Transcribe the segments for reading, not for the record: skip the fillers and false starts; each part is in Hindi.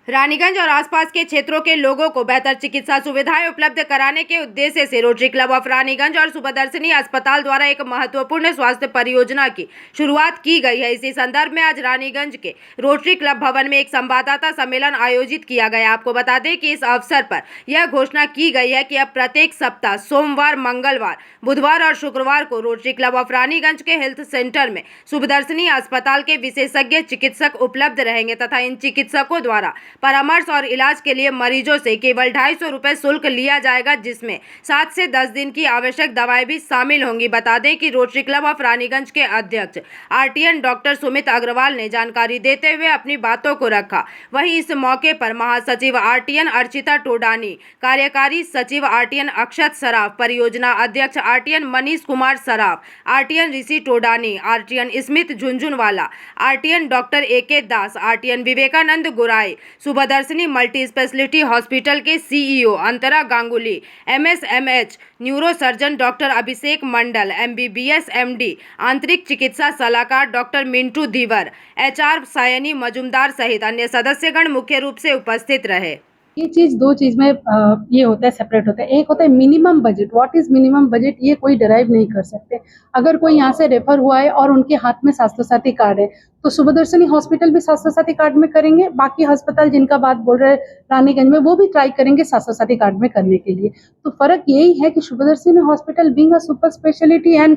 रानीगंज और आसपास के क्षेत्रों के लोगों को बेहतर चिकित्सा सुविधाएं उपलब्ध कराने के उद्देश्य से रोटरी क्लब ऑफ रानीगंज और सुबदर्शनी अस्पताल द्वारा एक महत्वपूर्ण स्वास्थ्य परियोजना की शुरुआत की गई है। इसी संदर्भ में आज रानीगंज के रोटरी क्लब भवन में एक संवाददाता सम्मेलन आयोजित किया गया। आपको बता दें कि इस अवसर पर यह घोषणा की गई है कि अब प्रत्येक सप्ताह सोमवार, मंगलवार, बुधवार और शुक्रवार को रोटरी क्लब ऑफ रानीगंज के हेल्थ सेंटर में सुबदर्शनी अस्पताल के विशेषज्ञ चिकित्सक उपलब्ध रहेंगे तथा इन चिकित्सकों द्वारा परामर्श और इलाज के लिए मरीजों से केवल 250 रुपए शुल्क लिया जाएगा, जिसमें 7 से 10 दिन की आवश्यक दवाएं भी शामिल होंगी। बता दें कि रोटरी क्लब ऑफ रानीगंज के अध्यक्ष आरटीएन डॉक्टर सुमित अग्रवाल ने जानकारी देते हुए अपनी बातों को रखा। वहीं इस मौके पर महासचिव आरटीएन अर्चिता टोडानी, कार्यकारी सचिव आरटीएन अक्षत सराफ, परियोजना अध्यक्ष RTN Manish Kumar Saraf, RTN Rishi Todani, RTN Smith Jhunjhunwala, RTN doctor AK Das, RTN Vivekananda Gurai, Subhadarshini multi speciality hospital के CEO Antara Ganguly, MSMH neuro surgeon doctor Abhishek Mondal, MBBS MD आंतरिक चिकित्सा सलाहकार डॉक्टर मिंटू धीवर, एचआर सायनी मजुमदार सहित अन्य सदस्यगण मुख्य रूप से उपस्थित रहे। ये चीज दो चीज में ये होता है, सेपरेट होता है। एक होता है minimum budget. What is minimum budget, ये कोई डिराइव नहीं कर सकते। अगर कोई यहाँ से रेफर हुआ है और उनके हाथ में स्वास्थ्य साथी कार्ड है तो सुबदर्शनी हॉस्पिटल भी स्वास्थ्य साथी कार्ड में करेंगे। बाकी अस्पताल जिनका बात बोल रहे हैं रानीगंज में, वो भी ट्राई करेंगे स्वास्थ्य साथी कार्ड में करने के लिए। तो फर्क यही है कि Subhadarshini hospital being a super speciality and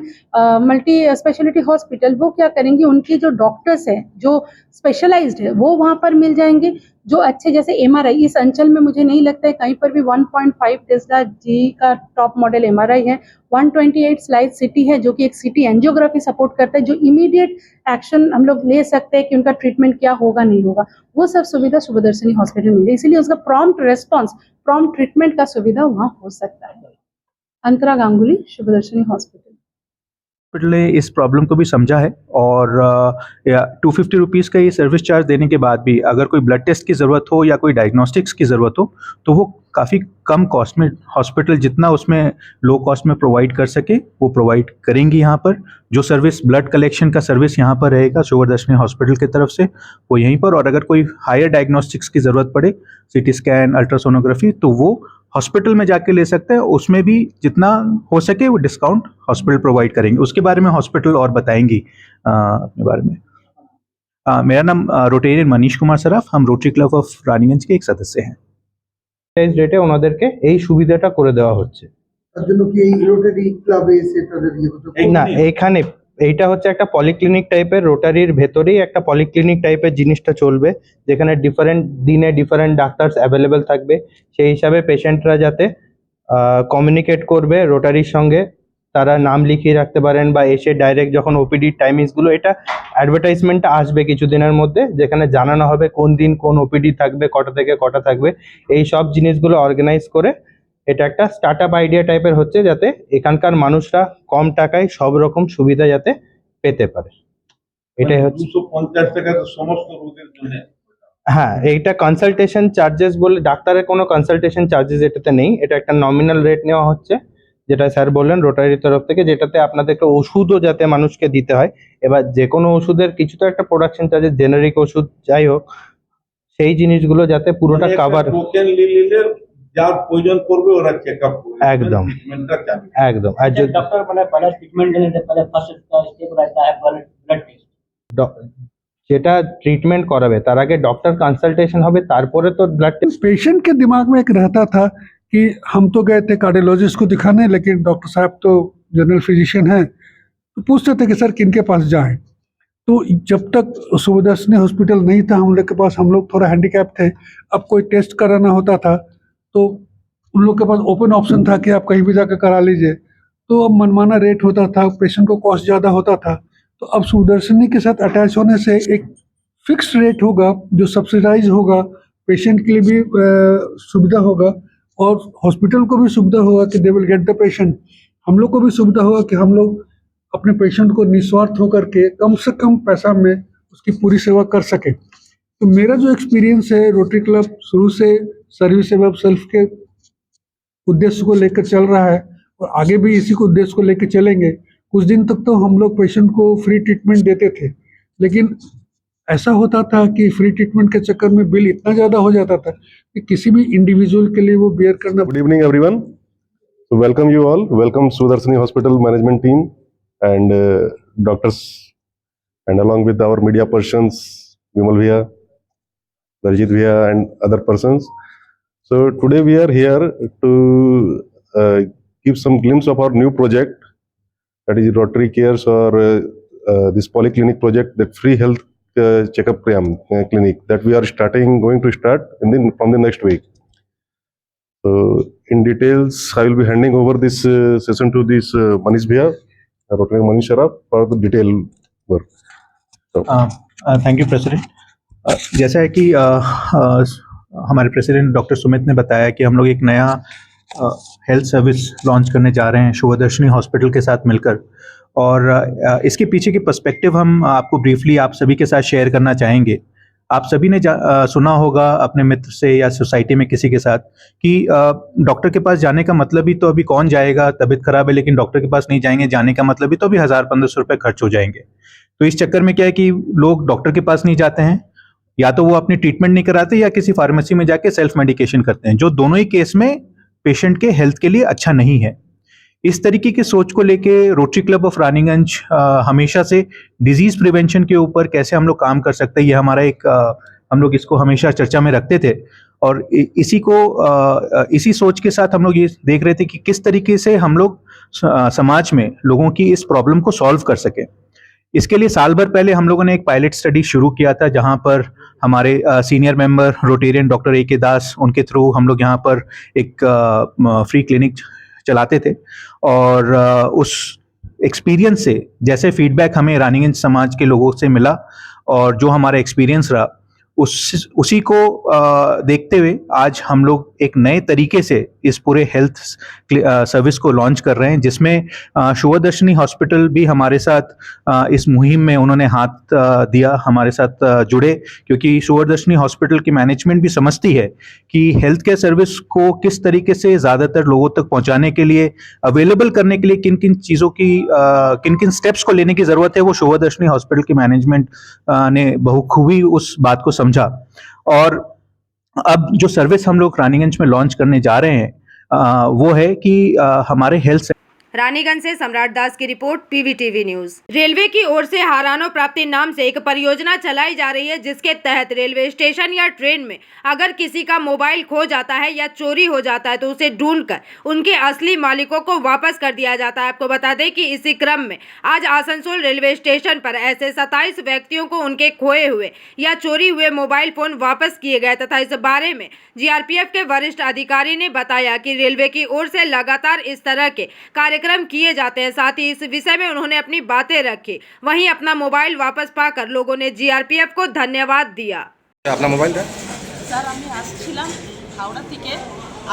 multi speciality hospital, वो क्या करेंगे, उनके जो डॉक्टर्स है जो स्पेशलाइज्ड है वो वहां पर मिल जाएंगे। जो अच्छे जैसे एमआरआई, इस अंचल में मुझे नहीं लगता है कहीं पर भी 1.5 टेस्ला जी का टॉप मॉडल एमआरआई है। 128 स्लाइड सिटी है जो कि एक सिटी एंजियोग्राफी सपोर्ट करता है, जो इमीडिएट एक्शन हम लोग ले सकते हैं कि उनका ट्रीटमेंट क्या होगा नहीं होगा। वो सब सुविधा सुबदर्शनी हॉस्पिटल में है, इसीलिए उसका प्रॉम्प्ट रेस्पॉन्स, प्रॉम्प्ट ट्रीटमेंट का सुविधा वहाँ हो सकता है। अंतरा गांगुली, सुबदर्शनी हॉस्पिटल ने इस प्रॉब्लम को भी समझा है और 250 रुपीज़ का ये सर्विस चार्ज देने के बाद भी अगर कोई ब्लड टेस्ट की ज़रूरत हो या कोई डायग्नोस्टिक्स की ज़रूरत हो तो वो काफ़ी कम कॉस्ट में हॉस्पिटल जितना उसमें लो कॉस्ट में प्रोवाइड कर सके वो प्रोवाइड करेंगी। यहाँ पर जो सर्विस ब्लड कलेक्शन का सर्विस यहाँ पर रहेगा सुबदर्शनी हॉस्पिटल की तरफ से वो यहीं पर, और अगर कोई हायर डायग्नोस्टिक्स की ज़रूरत पड़े, सीटी स्कैन, अल्ट्रासोनोग्राफी, तो वो हॉस्पिटल में जाके ले सकते हैं। उसमें भी जितना हो सके वो डिस्काउंट हॉस्पिटल प्रोवाइड करेंगे। उसके बारे में हॉस्पिटल और बताएंगी अपने बारे में। मेरा नाम रोटेरियन मनीष कुमार सराफ, हम रोटरी क्लब ऑफ रानीगंज के एक सदस्य हैं। রেটে ওনাদেরকে এই সুবিধাটা করে দেওয়া হচ্ছে। তার জন্য কি এই রোটারি ক্লাবে এসে তাদের ইয়ে হতে না, এইখানে এইটা হচ্ছে একটা পলিক্লিনিক টাইপের, রোটারির ভেতরেই একটা পলিক্লিনিক টাইপের জিনিসটা চলবে, যেখানে ডিফারেন্ট দিনে ডিফারেন্ট ডাক্তারস অ্যাভেলেবেল থাকবে। সেই হিসাবে পেশেন্টরা যাতে কমিউনিকেট করবে রোটারির সঙ্গে, তারা নাম লিখিয়ে রাখতে পারেন বা এসে ডাইরেক্ট যখন ওপিডি টাইমিংসগুলো, এটা অ্যাডভার্টাইজমেন্টটা আসবে কিছুদিনের মধ্যে, যেখানে জানানো হবে কোন দিন কোন ওপিডি থাকবে, কটা থেকে কটা থাকবে, এই সব জিনিসগুলো অর্গানাইজ করে। এটা একটা স্টার্টআপ আইডিয়া টাইপের হচ্ছে, যাতে এখানকার মানুষরা কম টাকায় সব রকম সুবিধা যাতে পেতে পারে। এটাই হচ্ছে 250 টাকা তো সমস্ত রোগের জন্য। হ্যাঁ, এইটা কনসালটেশন চার্জেস বলে, ডাক্তারের কোনো কনসালটেশন চার্জেস এটাতে নেই। এটা একটা নমিনাল রেট নেওয়া হচ্ছে, যেটা স্যার বললেন রোটারির তরফ থেকে, যেটাতে আপনাদেরকে ওষুধও যাতে মানুষকে দিতে হয়। এবার যে কোনো ওষুধের কিছু তো একটা প্রোডাকশন চার্জেস, জেনারিক ওষুধ যাই হোক, সেই জিনিসগুলো যাতে পুরোটা কাভার। টোকেন নিলে যার প্রয়োজন পড়বে ওরা চেকআপ করবে, একদম ট্রিটমেন্টটা চালু একদম। আর যদি डॉक्टर पहले ट्रीटमेंट देने से पहले फर्स्ट स्टेप रहता है ब्लड टेस्ट। যেটা ট্রিটমেंट कराবে তার আগে डॉक्टर कंसल्टेशन হবে, তারপরে তো ব্লাড টেস্ট। पेशेंट के दिमाग में एक रहता था कि हम तो गए थे कार्डियोलॉजिस्ट को दिखाने, लेकिन डॉक्टर साहब तो जनरल फिजिशियन हैं, तो पूछते थे कि सर किनके पास जाएं। तो जब तक सुबदर्शनी हॉस्पिटल नहीं था हम लोग के पास, हम लोग थोड़ा हैंडीकैप थे। अब कोई टेस्ट कराना होता था तो उन लोग के पास ओपन ऑप्शन था कि आप कहीं भी जाकर करा लीजिए। तो अब मनमाना रेट होता था, पेशेंट को कॉस्ट ज़्यादा होता था। तो अब सुबदर्शनी के साथ अटैच होने से एक फिक्स्ड रेट होगा जो सब्सिडाइज होगा, पेशेंट के लिए भी सुविधा होगा और हॉस्पिटल को भी सुविधा होगा कि they will get the patient. हम लोग को भी सुविधा होगा कि हम लोग अपने पेशेंट को निस्वार्थ होकर के कम से कम पैसा में उसकी पूरी सेवा कर सके। तो मेरा जो एक्सपीरियंस है, रोटरी क्लब शुरू से सर्विस एवं सेल्फ के उद्देश्य को लेकर चल रहा है और आगे भी इसी को उद्देश्य को लेकर चलेंगे। कुछ दिन तक तो हम लोग पेशेंट को फ्री ट्रीटमेंट देते थे, लेकिन ऐसा होता था कि फ्री ट्रीटमेंट के चक्कर में बिल इतना ज़्यादा हो जाता था कि किसी भी इंडिविजुअल के लिए वो बेयर करना। Good evening, everyone. So welcome you all. Welcome Sudarsani Hospital management team and doctors, and along with our media persons, Vimal Bhaiya, Darjit Bhaiya, and other persons. So today we are here to give some glimpse of our new project, that is Rotary Cares, or this polyclinic project, that free health checkup clinic that we are going to start from the next week. So in details, I will be handing over this session to this Manish Bhaiya, Rotary Manish Sharaf, for the detail work. So, thank you president. जैसा है कि हमारे प्रेसिडेंट डॉक्टर सुमित ने बताया कि हम लोग एक नया हेल्थ सर्विस लॉन्च करने जा रहे हैं शुभदर्शनी हॉस्पिटल के साथ मिलकर, और इसके पीछे की पर्सपेक्टिव हम आपको ब्रीफली आप सभी के साथ शेयर करना चाहेंगे। आप सभी ने सुना होगा अपने मित्र से या सोसाइटी में किसी के साथ कि डॉक्टर के पास जाने का मतलब ही तो अभी कौन जाएगा, तबीयत खराब है लेकिन डॉक्टर के पास नहीं जाएंगे, जाने का मतलब ही तो अभी 1000-1500 रुपये खर्च हो जाएंगे। तो इस चक्कर में क्या है कि लोग डॉक्टर के पास नहीं जाते हैं, या तो वो अपनी ट्रीटमेंट नहीं कराते या किसी फार्मेसी में जाके सेल्फ मेडिकेशन करते हैं, जो दोनों ही केस में पेशेंट के हेल्थ के लिए अच्छा नहीं है। इस तरीके की सोच को लेके रोटरी क्लब ऑफ रानीगंज हमेशा से डिजीज प्रिवेंशन के ऊपर कैसे हम लोग काम कर सकते हैं, ये हमारा एक हम लोग इसको हमेशा चर्चा में रखते थे, और इसी सोच के साथ हम लोग ये देख रहे थे कि किस तरीके से हम लोग समाज में लोगों की इस प्रॉब्लम को सॉल्व कर सकें। इसके लिए साल भर पहले हम लोगों ने एक पायलट स्टडी शुरू किया था, जहां पर हमारे senior member Rotarian doctor A के दास, उनके थ्रू हम लोग यहां पर एक फ्री क्लिनिक चलाते थे, और उस एक्सपीरियंस से जैसे फीडबैक हमें रानीगंज समाज के लोगों से मिला और जो हमारा एक्सपीरियंस रहा, उसी को देखते हुए आज हम लोग एक नए तरीके से इस पूरे हेल्थ सर्विस को लॉन्च कर रहे हैं, जिसमें शुभदर्शनी हॉस्पिटल भी हमारे साथ इस मुहिम में उन्होंने हाथ दिया, हमारे साथ जुड़े, क्योंकि शुभदर्शनी हॉस्पिटल की मैनेजमेंट भी समझती है कि हेल्थ केयर सर्विस को किस तरीके से ज़्यादातर लोगों तक पहुंचाने के लिए, अवेलेबल करने के लिए किन किन चीज़ों की किन किन स्टेप्स को लेने की ज़रूरत है, वो शुभदर्शनी हॉस्पिटल की मैनेजमेंट ने बहुखूबी उस बात को समझा। और अब जो सर्विस हम लोग रानीगंज में लॉन्च करने जा रहे हैं वो है कि हमारे हेल्थ। रानीगंज से सम्राट दास की रिपोर्ट, पीवीटीवी न्यूज। रेलवे की ओर से हारानो प्राप्ति नाम से एक परियोजना चलाई जा रही है, जिसके तहत रेलवे स्टेशन या ट्रेन में अगर किसी का मोबाइल खो जाता है या चोरी हो जाता है तो उसे ढूंढकर उनके असली मालिकों को वापस कर दिया जाता है। आपको बता दें कि इसी क्रम में आज आसनसोल रेलवे स्टेशन पर ऐसे 27 व्यक्तियों को उनके खोए हुए या चोरी हुए मोबाइल फोन वापस किए गए, तथा इस बारे में जीआरपीएफ के वरिष्ठ अधिकारी ने बताया कि रेलवे की ओर से लगातार इस तरह के कार्यक्रम किए जाते हैं। साथ ही इस विषय में उन्होंने अपनी बातें रखी, वहीं अपना मोबाइल वापस पाकर लोगों ने जीआरपीएफ को धन्यवाद दिया। अपना मोबाइल था স্যার, আমি আসছিলাম হাওড়া থেকে,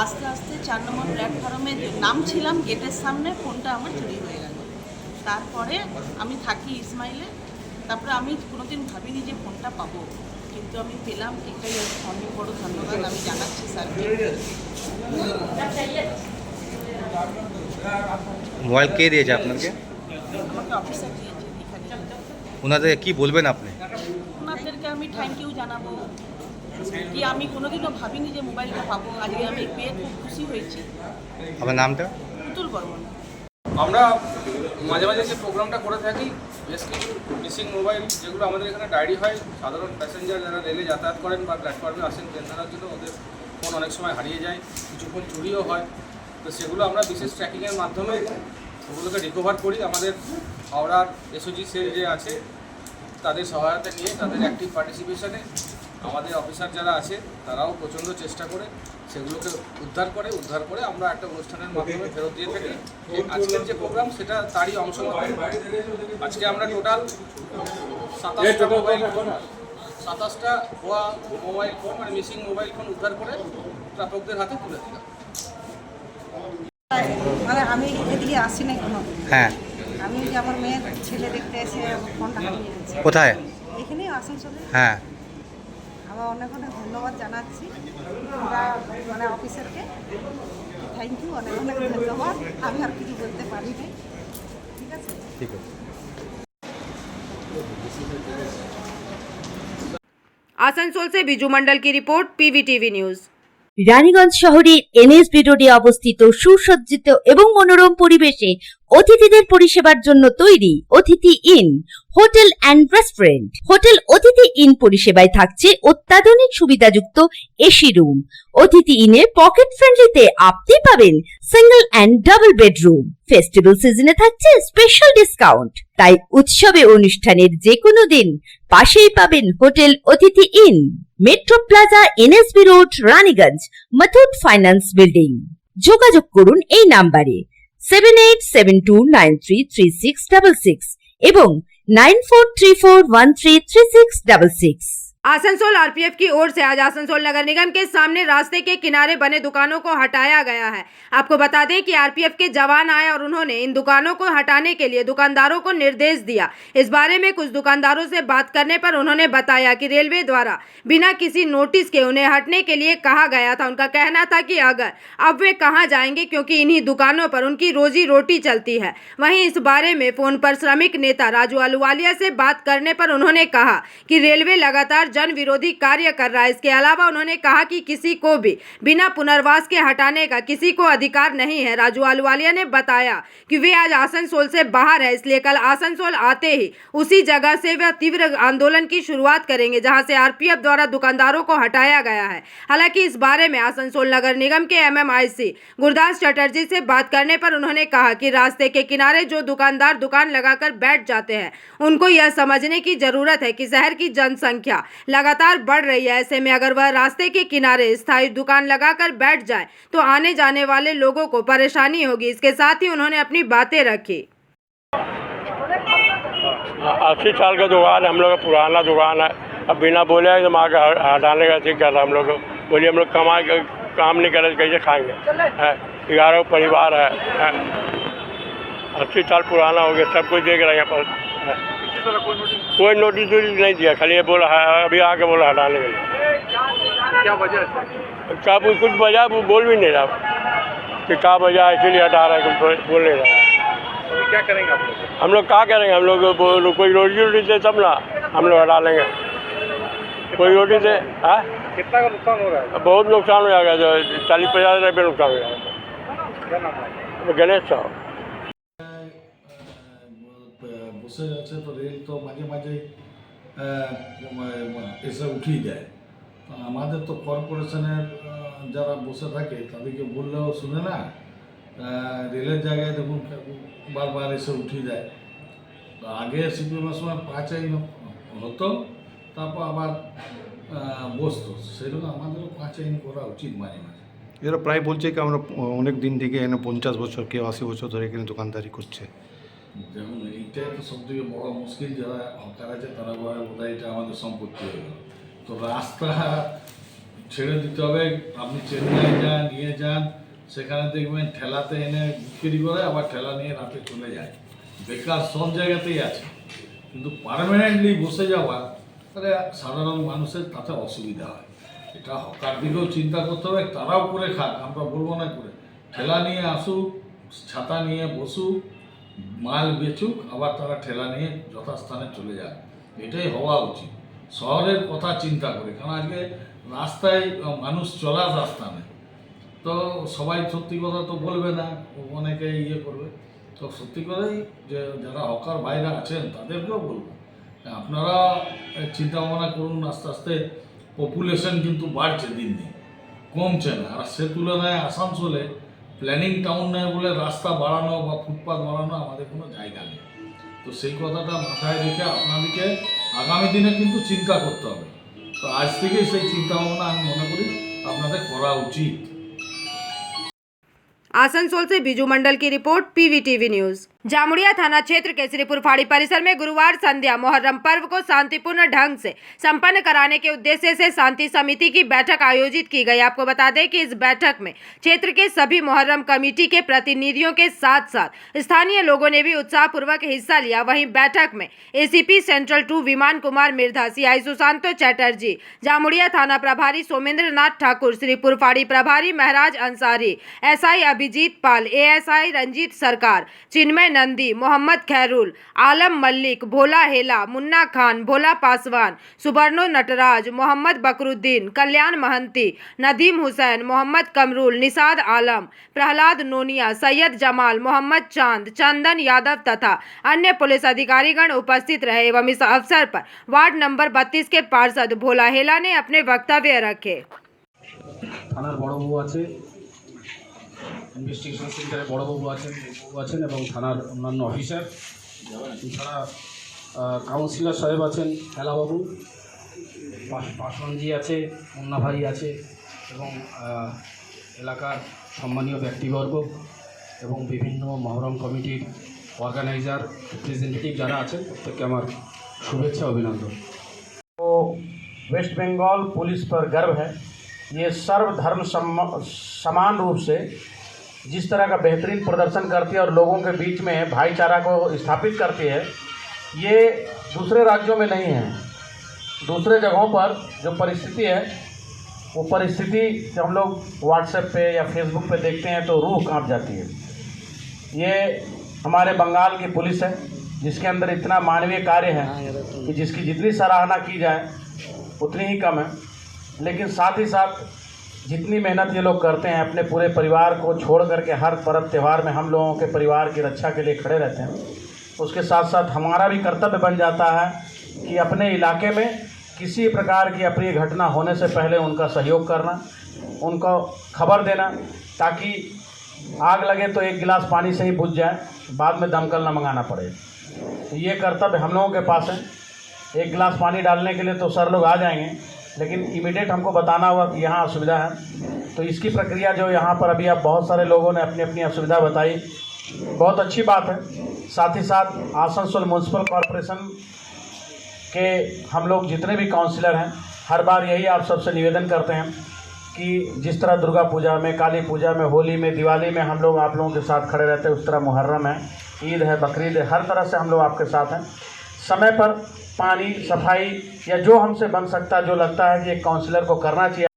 আস্তে আস্তে 4 নম্বর প্ল্যাটফর্মে নামছিলাম, গেটের সামনে ফোনটা আমার চুরি হয়ে গেল। তারপরে আমি থাকি ইসমাইলে, তারপরে আমি কোনোদিন ভাবিনি যে ফোনটা পাবো, কিন্তু আমি পেলাম। এটাই অনেক বড় ধন্যবাদ আমি জানাচ্ছি স্যারকে। মোবাইল কে দিয়েছে আপনাকে? আমাকে অফিসার দিয়েছে এখানে। ওনাদের কি বলবেন আপনি? ওনাদেরকে আমি থ্যাংক ইউ জানাবো কি আমি কোনোদিনও ভাবিনি যে মোবাইলটা পাবো, আজকে আমি পেয়ে খুব খুশি হয়েছি। আপনার নামটা? পুতুল বর্মন। আমরা মাঝে মাঝে যে প্রোগ্রামটা করে থাকি, বেশ কিছু মিসিং মোবাইল যেগুলো আমাদের এখানে ডায়েরি হয়, সাধারণ প্যাসেঞ্জার যারা রেলে যাতায়াত করেন বা প্ল্যাটফর্মে আসেন ট্রেন ধরার জন্য, ওদের ফোন অনেক সময় হারিয়ে যায়, কিছু ফোন চুরিও হয়। তো সেগুলো আমরা বিশেষ ট্র্যাকিংয়ের মাধ্যমে ওগুলোকে রিকভার করি। আমাদের হাওড়ার এসওজি সেল যে আছে তাদের সহায়তা নিয়ে, তাদের অ্যাক্টিভ পার্টিসিপেশনে আমাদের অফিসার যারা আছে তারাও প্রচণ্ড চেষ্টা করে সেগুলোকে উদ্ধার করে আমরা একটা অনুষ্ঠানের মাধ্যমে ফেরত দিয়ে থাকি। আজকের যে প্রোগ্রাম সেটা তারই অংশ। আজকে আমরা টোটাল 27টা ভুয়া মোবাইল ফোন মানে মিসিং মোবাইল ফোন উদ্ধার করে প্রাপকদের হাতে তুলে দিলাম। মানে আমি এদিকে আসি না কোনো। হ্যাঁ, আমি যে আমার মেয়ের ছেলে দেখতে এসে ফোনটা হারিয়ে গেছে। কোথায়? এখানে আসানসোলে। হ্যাঁ, আমার অনেক অনেক ধন্যবাদ জানাচ্ছি ওরা মানে অফিসারকে। থ্যাংক ইউ, অনেক অনেক ধন্যবাদ। আমি আর কিছু বলতে পারি না। ঠিক আছে, ঠিক আছে। आसनसोल से बिजू मंडल की रिपोर्ट, पीवीटीवी न्यूज। রানীগঞ্জ শহরের এনএসবি রোডে অবস্থিত সুসজ্জিত এবং মনোরম পরিবেশে অতিথিদের পরিষেবার জন্য তৈরি অতিথি in hotel and restaurant. Hotel অতিথি ইন পরিষেবায় থাকছে অত্যাধুনিক সুবিধাযুক্ত এসি রুম। অতিথি ইনে পকেট ফ্রেন্ডলিতে আপনি পাবেন single and double bedroom. Festival সিজনে থাকছে স্পেশাল ডিসকাউন্ট। তাই উৎসবে অনুষ্ঠানের যে কোনো দিন পাশেই পাবেন হোটেল অতিথি in, metro plaza, NSB road, Raniganj, Muthoot finance building. যোগাযোগ করুন এই নাম্বারে 7872933666 এবং 9434133666। आसनसोल आरपीएफ की ओर से आज आसनसोल नगर निगम के सामने रास्ते के किनारे बने दुकानों को हटाया गया है। आपको बता दें कि आरपीएफ के जवान आए और उन्होंने इन दुकानों को हटाने के लिए दुकानदारों को निर्देश दिया। इस बारे में कुछ दुकानदारों से बात करने पर उन्होंने बताया कि रेलवे द्वारा बिना किसी नोटिस के उन्हें हटने के लिए कहा गया था। उनका कहना था कि अगर अब वे कहां जाएंगे, क्योंकि इन्हीं दुकानों पर उनकी रोजी रोटी चलती है। वहीं इस बारे में फोन पर श्रमिक नेता राजू अहलूवालिया से बात करने पर उन्होंने कहा कि रेलवे लगातार जन विरोधी कार्य कर रहा है। इसके अलावा उन्होंने कहा कि किसी को भी बिना पुनर्वास के हटाने का किसी को अधिकार नहीं है। राजू अहलूवालिया ने बताया कि वे आज आसनसोल से बाहर है, इसलिए कल आसनसोल आते ही उसी जगह से वे तीव्र आंदोलन की शुरुआत करेंगे जहां से आरपीएफ द्वारा दुकानदारों को हटाया गया है। हालांकि इस बारे में आसनसोल नगर निगम के एमएमआईसी गुरदास चटर्जी से बात करने पर उन्होंने कहा कि रास्ते के किनारे जो दुकानदार दुकान लगाकर बैठ जाते हैं उनको यह समझने की जरूरत है कि शहर की जनसंख्या लगातार बढ़ रही है। ऐसे में अगर वह रास्ते के किनारे स्थायी दुकान लगाकर बैठ जाए तो आने जाने वाले लोगों को परेशानी होगी। इसके साथ ही उन्होंने अपनी बातें रखी। 80 साल का दुकान है, हम लोग का पुराना दुकान है। अब बिना बोले एकदम आगे हटाने का ठीक कर रहा। हम लोग बोलिए हम लोग काम नहीं करे कैसे खाएंगे? 11 परिवार है, 80 साल पुराना हो गया, सब कुछ देख रहे हैं यहाँ पर। कोई नोटिस नहीं दिया, खाली ये बोला है अभी आके बोला हटाने के लिए। क्या वजह है? क्या कुछ वजह वो बोल भी नहीं रहा कि क्या वजह है, इसीलिए हटा रहा है, कुछ बोल नहीं रहा। अभी क्या करेंगे आप लोग? हम लोग क्या करेंगे? हम लोग कोई रोजी रोटी दे तब ना हम लोग हटा लेंगे। कोई रोटी दे। हाँ, कितना का नुकसान हो रहा है? बहुत नुकसान हो जाएगा, जो 40-50 रुपये नुकसान हो जाएगा। क्या नाम है? गणेश साहब। বসে আছে তো রেল তো মাঝে মাঝে এসে উঠিয়ে দেয়। তো আমাদের তো কর্পোরেশনের যারা বসে থাকে তাদেরকে বললেও শুনে না। রেলের জায়গায় দেখুন বারবার এসে উঠিয়ে দেয়। তো আগে সিপিএমের সময় 5 আইন হতো, তারপর আবার বসতো। সেরকম আমাদেরও 5 আইন করা উচিত মাঝে মাঝে। এরা প্রায় বলছে কি আমরা অনেক দিন থেকে এখানে 50 বছর কেউ 80 বছর ধরে এখানে দোকানদারি করছে। দেখুন এইটাই তো সব থেকে বড় মুশকিল, যারা হকার আছে তারা বলে বোধহয় এটা আমাদের সম্পত্তি হয়ে গেল। তো রাস্তা ছেড়ে দিতে হবে। আপনি চেন্নাই যান, নিয়ে যান, সেখানে দেখবেন ঠেলাতে এনে বিক্রি করে, আবার ঠেলা নিয়ে রাতে চলে যায়। বেকার সব জায়গাতেই আছে, কিন্তু পার্মানেন্টলি বসে যাওয়া তাহলে সাধারণ মানুষের তাতে অসুবিধা হয়। এটা হকার দিকেও চিন্তা করতে হবে, তারাও করে খাক, আমরা বলবো না করে। ঠেলা নিয়ে আসুক, ছাতা নিয়ে বসুক, মাল বেচুক, আবার তারা ঠেলা নিয়ে যথাস্থানে চলে যায়। এটাই হওয়া উচিত শহরের কথা চিন্তা করে। কারণ আজকে রাস্তায় মানুষ চলার রাস্তা নেই, তো সবাই সত্যি কথা তো বলবে না, অনেকে ইয়ে করবে। তো সত্যি করেই যে যারা হকার ভাইরা আছেন তাদেরকেও বলবো আপনারা চিন্তা ভাবনা করুন। আস্তে আস্তে পপুলেশন কিন্তু বাড়ছে, দিন দিন কমছে না। আর সে তুলনায় আসানসোলে প্ল্যানিং টাউন নয় বলে রাস্তা বাড়ানো বা ফুটপাথ বাড়ানো আমাদের কোনো জায়গা নেই। তো সেই কথাটা মাথায় রেখে আপনাদেরকে আগামী দিনে কিন্তু চিন্তা করতে হবে। তো আজ থেকেই সেই চিন্তা ভাবনা আমি মনে করি আপনাদের করা উচিত। आसनसोल से बिजू मंडल की रिपोर्ट, पीवीटीवी न्यूज। जामुड़िया थाना क्षेत्र के श्रीपुर फाड़ी परिसर में गुरुवार संध्या मोहर्रम पर्व को शांतिपूर्ण ढंग से संपन्न कराने के उद्देश्य से शांति समिति की बैठक आयोजित की गई। आपको बता दें कि इस बैठक में क्षेत्र के सभी मोहर्रम कमेटी के प्रतिनिधियों के साथ साथ स्थानीय लोगों ने भी उत्साहपूर्वक हिस्सा लिया। वहीं बैठक में एसीपी सेंट्रल 2 विमान कुमार मिर्धा, सीआई सुशांतो चटर्जी, जामुड़िया थाना प्रभारी सोमेंद्र नाथ ठाकुर, श्रीपुर फाड़ी प्रभारी महराज अंसारी, एसआई अभिजीत पाल, एएसआई रंजीत सरकार, चिन्मय नंदी, मोहम्मद खैरुल, आलम मलिक, भोला हेला, मुन्ना खान, भोला पासवान, सुबर्णो नटराज, मोहम्मद बकरुद्दीन, कल्याण महंती, नदीम हुसैन, मोहम्मद कमरुल, निसाद आलम, प्रहलाद नोनिया, सैयद जमाल, मोहम्मद चांद, चंदन यादव तथा अन्य पुलिस अधिकारीगण उपस्थित रहे एवं इस अवसर पर वार्ड नंबर 32 के पार्षद भोला हेला ने अपने वक्तव्य रखे। থানার বড়বাবু আছে, ইনভেস্টিগেশন সেন্টারে বড়বাবু আছেন এবং থানার অন্যান্য অফিসার, এছাড়া কাউন্সিলর সাহেব আছেন, খেলাবাবু, পাশওয়ানজি আছে, মুন্না ভাই আছে এবং এলাকার সম্মানীয় ব্যক্তিবর্গ এবং বিভিন্ন মহরম কমিটির অর্গানাইজার রিপ্রেজেন্টেটিভ যারা আছেন প্রত্যেককে আমার শুভেচ্ছা অভিনন্দন। तो वेस्ट बंगाल पुलिस पर गर्व है। ये सर्वधर्म समान रूप से जिस तरह का बेहतरीन प्रदर्शन करती है और लोगों के बीच में भाईचारा को स्थापित करती है, ये दूसरे राज्यों में नहीं है। दूसरे जगहों पर जो परिस्थिति है वो परिस्थिति जब हम लोग व्हाट्सएप पे या फेसबुक पे देखते हैं तो रूह कांप जाती है। ये हमारे बंगाल की पुलिस है जिसके अंदर इतना मानवीय कार्य है कि जिसकी जितनी सराहना की जाए उतनी ही कम है। लेकिन साथ ही साथ जितनी मेहनत ये लोग करते हैं, अपने पूरे परिवार को छोड़ करके हर पर्व त्यौहार में हम लोगों के परिवार की रक्षा के लिए खड़े रहते हैं। उसके साथ साथ हमारा भी कर्तव्य बन जाता है कि अपने इलाके में किसी प्रकार की अप्रिय घटना होने से पहले उनका सहयोग करना, उनको खबर देना, ताकि आग लगे तो एक गिलास पानी से ही बुझ जाए, बाद में दमकल न मंगाना पड़े। तो ये कर्तव्य हम लोगों के पास है। एक गिलास पानी डालने के लिए तो सर लोग आ जाएंगे, लेकिन इमीडिएट हमको बताना होगा कि यहाँ असुविधा है। तो इसकी प्रक्रिया जो यहाँ पर अभी आप बहुत सारे लोगों ने अपनी अपनी असुविधा बताई, बहुत अच्छी बात है। साथ ही साथ आसनसोल म्यूनसिपल कॉरपोरेशन के हम लोग जितने भी काउंसिलर हैं, हर बार यही आप सबसे निवेदन करते हैं कि जिस तरह दुर्गा पूजा में, काली पूजा में, होली में, दिवाली में हम लोग आप लोगों के साथ खड़े रहते हैं, उस तरह मुहर्रम है, ईद है, बकरीद है, हर तरह से हम लोग आपके साथ हैं। समय पर पानी, सफाई या जो हमसे बन सकता है, जो लगता है कि एक काउंसलर को करना चाहिए।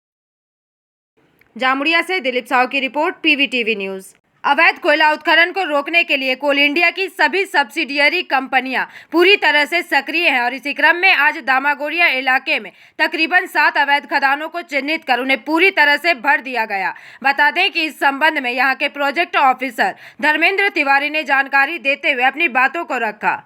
जामुड़िया से दिलीप साहू की रिपोर्ट, पीवीटीवी न्यूज। अवैध कोयला उत्खनन को रोकने के लिए कोल इंडिया की सभी सब्सिडियरी कंपनियां पूरी तरह से सक्रिय हैं और इसी क्रम में आज दामागोड़िया इलाके में तकरीबन 7 अवैध खदानों को चिन्हित कर उन्हें पूरी तरह से भर दिया गया। बता दें कि इस संबंध में यहां के प्रोजेक्ट ऑफिसर धर्मेंद्र तिवारी ने जानकारी देते हुए अपनी बातों को रखा।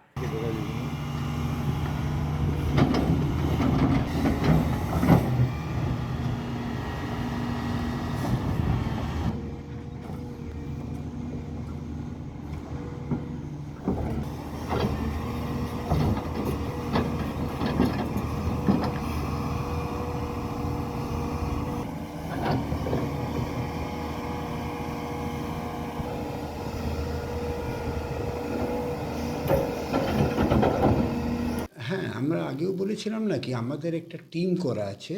হ্যাঁ, আমরা আগেও বলেছিলাম না কি আমাদের একটা টিম করা আছে,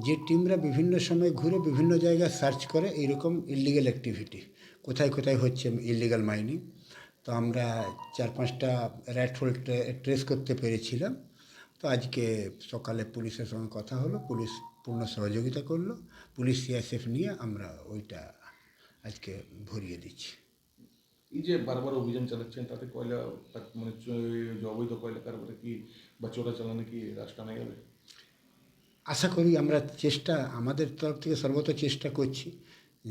যে টিমরা বিভিন্ন সময় ঘুরে বিভিন্ন জায়গায় সার্চ করে এইরকম ইললিগাল অ্যাক্টিভিটি কোথায় কোথায় হচ্ছে ইললিগাল মাইনিং। তো আমরা 4-5টা র্যাট হোল ট্রেস করতে পেরেছিলাম। তো আজকে সকালে পুলিশের সঙ্গে কথা হলো, পুলিশ পূর্ণ সহযোগিতা করলো, পুলিশ সিআইএসএফ নিয়ে আমরা ওইটা আজকে ভরিয়ে দিচ্ছি। এই যে বারবার অভিযান চালাচ্ছেন, তাতে কয়লা মানে অবৈধ কয়লা কারবারে কি বা চোরাচালানে কি রাশ টানা যাবে? আশা করি আমরা আমাদের তরফ থেকে সর্বত চেষ্টা করছি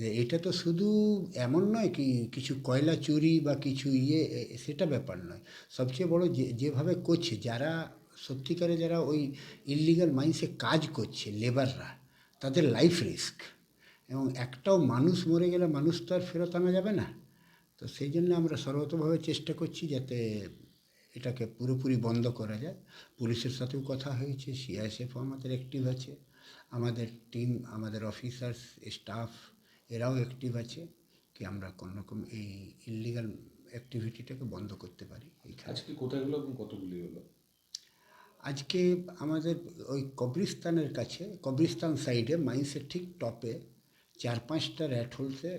যে এটা তো শুধু এমন নয় কি কিছু কয়লা চুরি বা কিছু সেটা ব্যাপার নয়। সবচেয়ে বড় যেভাবে করছে যারা সত্যিকারে যারা ওই ইললিগাল মাইন্সে কাজ করছে, লেবাররা, তাদের লাইফ রিস্ক, এবং একটাও মানুষ মরে গেলে মানুষ তো আর ফেরত আনা যাবে না। তো সেই জন্য আমরা সর্বতভাবে চেষ্টা করছি যাতে এটাকে পুরোপুরি বন্ধ করা যায়। পুলিশের সাথেও কথা হয়েছে, সিআইএসএফও আমাদের অ্যাক্টিভ আছে, আমাদের টিম, আমাদের অফিসার্স, স্টাফ এরাও অ্যাক্টিভ আছে কি আমরা কোনোরকম এই ইললিগাল অ্যাক্টিভিটিটাকে বন্ধ করতে পারি। আজকে কোথায় হলো এবং কতগুলি হলো? আজকে আমাদের ওই কবরিস্তানের কাছে, কবরিস্তান সাইডে মাইন্সের ঠিক টপে 4-5টা র্যাট হোলসে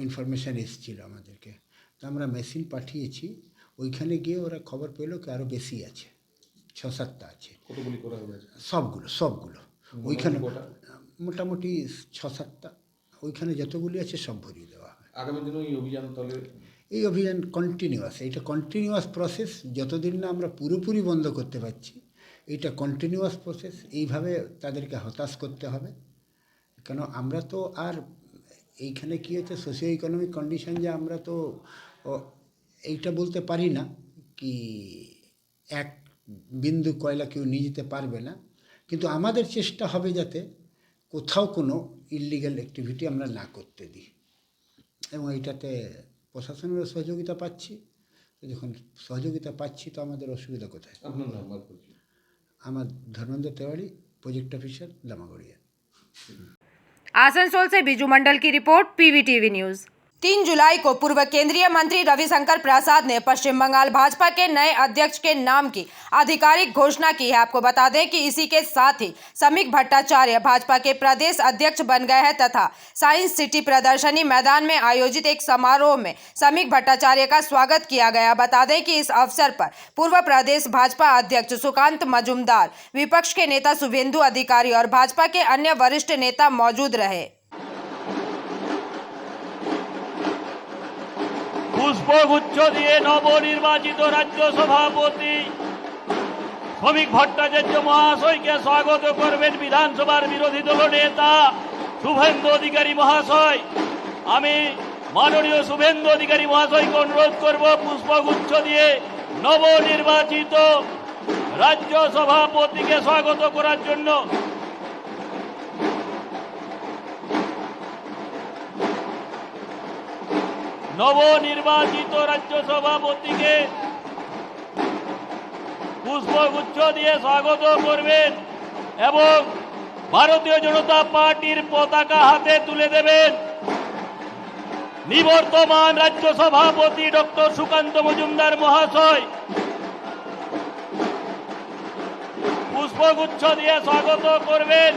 ইনফরমেশান এসেছিলো আমাদেরকে। তো আমরা মেশিন পাঠিয়েছি, ওইখানে গিয়ে ওরা খবর পেলো কি আরও বেশি আছে, 6-7টা আছে। কতগুলি করা হয়েছে? সবগুলো ওইখানে মোটামুটি 6-7টা, ওইখানে যতগুলি আছে সব ভরিয়ে দেওয়া হয়। আগামী দিনে এই অভিযান তাহলে এই অভিযান কন্টিনিউয়াস, এটা কন্টিনিউয়াস প্রসেস। যতদিন না আমরা পুরোপুরি বন্ধ করতে পারছি, এটা কন্টিনিউয়াস প্রসেস। এইভাবে তাদেরকে হতাশ করতে হবে, কেন আমরা তো আর এইখানে কী হচ্ছে, সোশিও ইকোনমিক কন্ডিশন, যে আমরা তো এইটা বলতে পারি না কি এক বিন্দু কয়লা কেউ নিয়ে যেতে পারবে না, কিন্তু আমাদের চেষ্টা হবে যাতে কোথাও কোনো ইললিগ্যাল অ্যাক্টিভিটি আমরা না করতে দিই, এবং এইটাতে প্রশাসনেরও সহযোগিতা পাচ্ছি। তো যখন সহযোগিতা পাচ্ছি তো আমাদের অসুবিধা কোথায়? আপনার নাম আর পরিচয়? আমার ধর্মেंद्र तिवारी, प्रोजेक्ट ऑफिसर दामागड़िया। आसनसोल से बिजू मंडल की रिपोर्ट, पीवीटीवी न्यूज। 3 जुलाई को पूर्व केंद्रीय मंत्री रविशंकर प्रसाद ने पश्चिम बंगाल भाजपा के नए अध्यक्ष के नाम की आधिकारिक घोषणा की है। आपको बता दें कि इसी के साथ ही समीक भट्टाचार्य भाजपा के प्रदेश अध्यक्ष बन गए हैं तथा साइंस सिटी प्रदर्शनी मैदान में आयोजित एक समारोह में समीक भट्टाचार्य का स्वागत किया गया। बता दें कि इस अवसर पर पूर्व प्रदेश भाजपा अध्यक्ष सुकांत मजूमदार, विपक्ष के नेता शुभेंदु अधिकारी और भाजपा के अन्य वरिष्ठ नेता मौजूद रहे। পুষ্পগুচ্ছ দিয়ে নবনির্বাচিত রাজ্য সভাপতি শ্রমিক ভট্টাচার্য মহাশয়কে স্বাগত করবেন বিধানসভার বিরোধী দল নেতা শুভেন্দু অধিকারী মহাশয়। আমি মাননীয় শুভেন্দু অধিকারী মহাশয়কে অনুরোধ করব পুষ্পগুচ্ছ দিয়ে নবনির্বাচিত রাজ্য সভাপতিকে স্বাগত করার জন্য। নবনির্বাচিত রাজ্য সভাপতিকে পুষ্পগুচ্ছ দিয়ে স্বাগত করবেন এবং ভারতীয় জনতা পার্টির পতাকা হাতে তুলে দেবেন নিবর্তমান রাজ্য সভাপতি ডক্টর সুকান্ত মজুমদার মহাশয়। পুষ্পগুচ্ছ দিয়ে স্বাগত করবেন